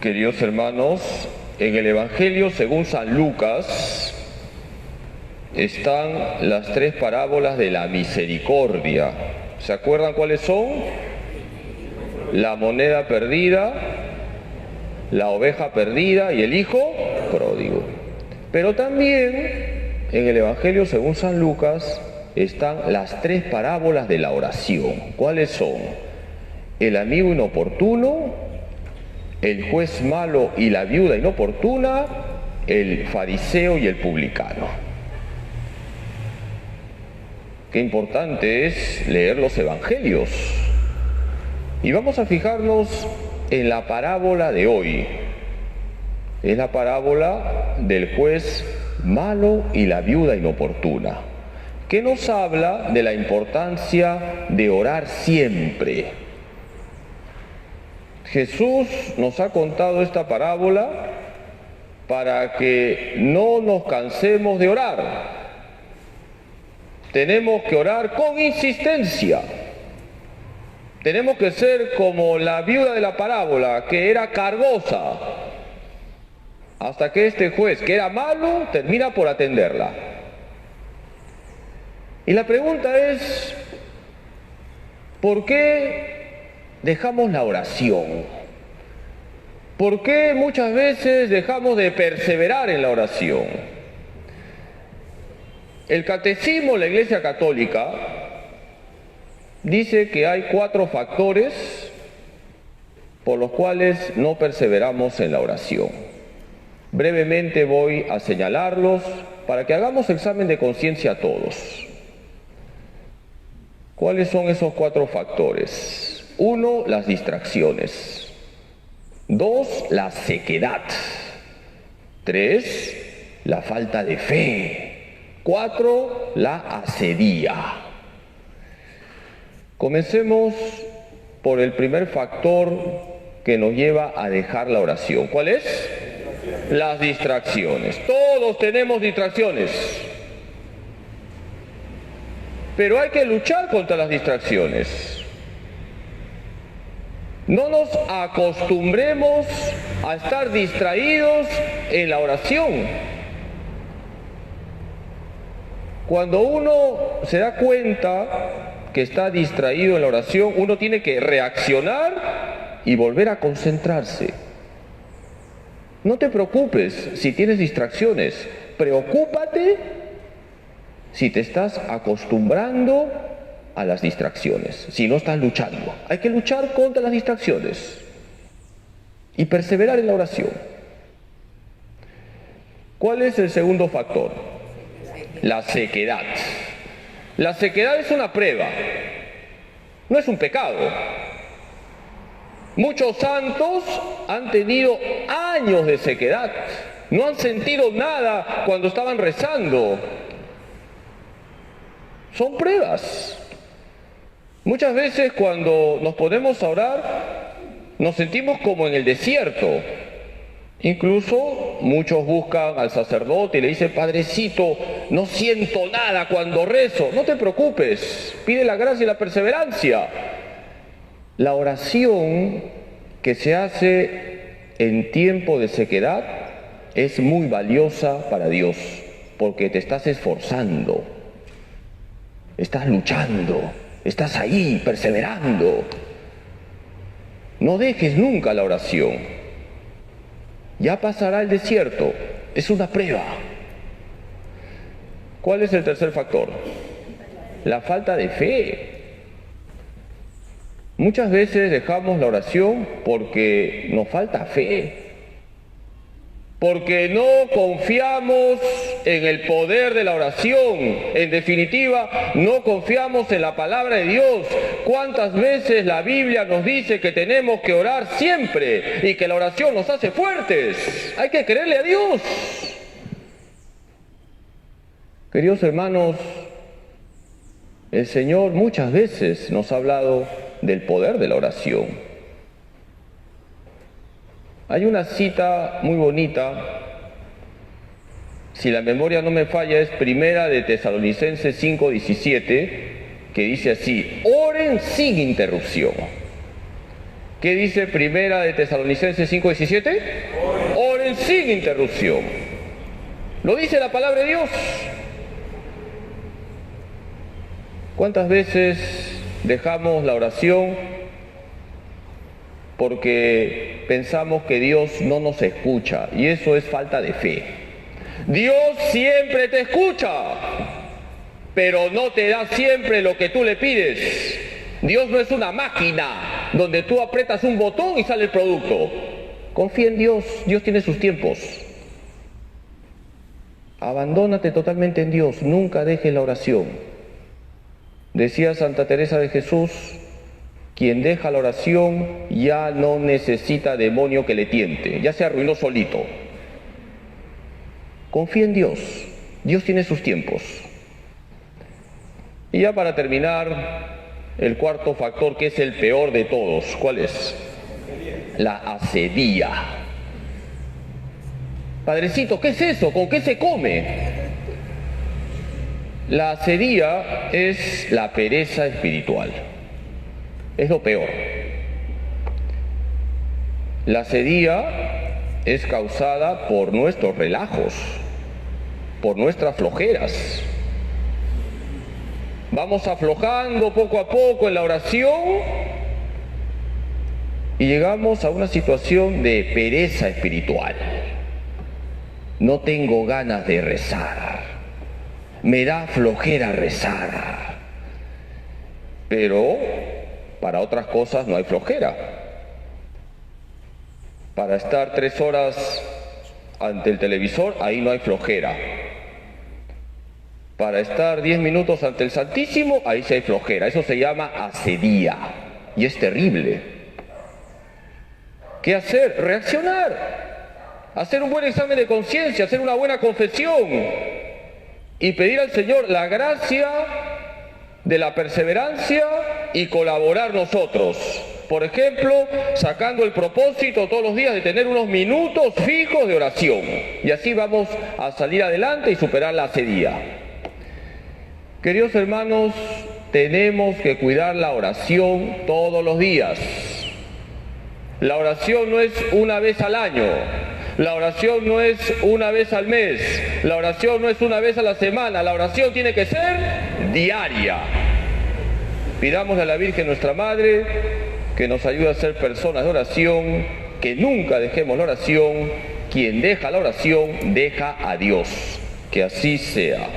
Queridos hermanos, en el Evangelio según San Lucas están las tres parábolas de la misericordia. ¿Se acuerdan cuáles son? La moneda perdida, la oveja perdida y el hijo pródigo. Pero también en el Evangelio según San Lucas están las tres parábolas de la oración. ¿Cuáles son? El amigo inoportuno, el juez malo y la viuda inoportuna, el fariseo y el publicano. Qué importante es leer los evangelios. Y vamos a fijarnos en la parábola de hoy. Es la parábola del juez malo y la viuda inoportuna, que nos habla de la importancia de orar siempre. Jesús nos ha contado esta parábola para que no nos cansemos de orar. Tenemos que orar con insistencia. Tenemos que ser como la viuda de la parábola, que era cargosa, hasta que este juez, que era malo, termina por atenderla. Y la pregunta es, ¿por qué dejamos la oración? ¿Por qué muchas veces dejamos de perseverar en la oración? El Catecismo de la Iglesia Católica dice que hay 4 factores por los cuales no perseveramos en la oración. Brevemente voy a señalarlos para que hagamos examen de conciencia todos. ¿Cuáles son esos 4 factores? 1, las distracciones. 2, la sequedad. 3, la falta de fe. 4, la asedía. Comencemos por el primer factor que nos lleva a dejar la oración. ¿Cuál es? Las distracciones. Todos tenemos distracciones. Pero hay que luchar contra las distracciones. No nos acostumbremos a estar distraídos en la oración. Cuando uno se da cuenta que está distraído en la oración, uno tiene que reaccionar y volver a concentrarse. No te preocupes si tienes distracciones, preocúpate si te estás acostumbrando a las distracciones, si no estás luchando. Hay que luchar contra las distracciones y perseverar en la oración. ¿Cuál es el segundo factor? La sequedad. La sequedad es una prueba, no es un pecado. Muchos santos han tenido años de sequedad, no han sentido nada cuando estaban rezando. Son pruebas. Muchas veces cuando nos ponemos a orar, nos sentimos como en el desierto. Incluso muchos buscan al sacerdote y le dicen: Padrecito, no siento nada cuando rezo. No te preocupes, pide la gracia y la perseverancia. La oración que se hace en tiempo de sequedad es muy valiosa para Dios, porque te estás esforzando, estás luchando, estás ahí perseverando. No dejes nunca la oración. Ya pasará el desierto, es una prueba. ¿Cuál es el tercer factor? La falta de fe. Muchas veces dejamos la oración porque nos falta fe, porque no confiamos en el poder de la oración. En definitiva, no confiamos en la palabra de Dios. ¿Cuántas veces la Biblia nos dice que tenemos que orar siempre y que la oración nos hace fuertes? Hay que creerle a Dios. Queridos hermanos, el Señor muchas veces nos ha hablado del poder de la oración. Hay una cita muy bonita, si la memoria no me falla, es Primera de Tesalonicenses 5:17, que dice así: oren sin interrupción. ¿Qué dice Primera de Tesalonicenses 5:17? Oren sin interrupción. Lo dice la palabra de Dios. ¿Cuántas veces dejamos la oración porque pensamos que Dios no nos escucha? Y eso es falta de fe. Dios siempre te escucha, pero no te da siempre lo que tú le pides. Dios no es una máquina donde tú aprietas un botón y sale el producto. Confía en Dios, Dios tiene sus tiempos. Abandónate totalmente en Dios, nunca dejes la oración. Decía Santa Teresa de Jesús, quien deja la oración ya no necesita demonio que le tiente, ya se arruinó solito. Confía en Dios, Dios tiene sus tiempos. Y ya para terminar, el cuarto factor, que es el peor de todos, ¿cuál es? La asedía. Padrecito, ¿qué es eso? ¿Con qué se come? La asedía es la pereza espiritual. Es lo peor. La asedía es causada por nuestros relajos, por nuestras flojeras. Vamos aflojando poco a poco en la oración y llegamos a una situación de pereza espiritual. No tengo ganas de rezar, me da flojera rezar, pero para otras cosas no hay flojera. Para estar 3 horas ante el televisor, ahí no hay flojera. Para estar 10 minutos ante el Santísimo, ahí sí hay flojera. Eso se llama asedía y es terrible. ¿Qué hacer? Reaccionar, hacer un buen examen de conciencia, hacer una buena confesión y pedir al Señor la gracia de la perseverancia y colaborar nosotros. Por ejemplo, sacando el propósito todos los días de tener unos minutos fijos de oración. Y así vamos a salir adelante y superar la asedía. Queridos hermanos, tenemos que cuidar la oración todos los días. La oración no es una vez al año. La oración no es una vez al mes. La oración no es una vez a la semana. La oración tiene que ser diaria. Pidámosle a la Virgen nuestra Madre que nos ayude a ser personas de oración, que nunca dejemos la oración. Quien deja la oración, deja a Dios. Que así sea.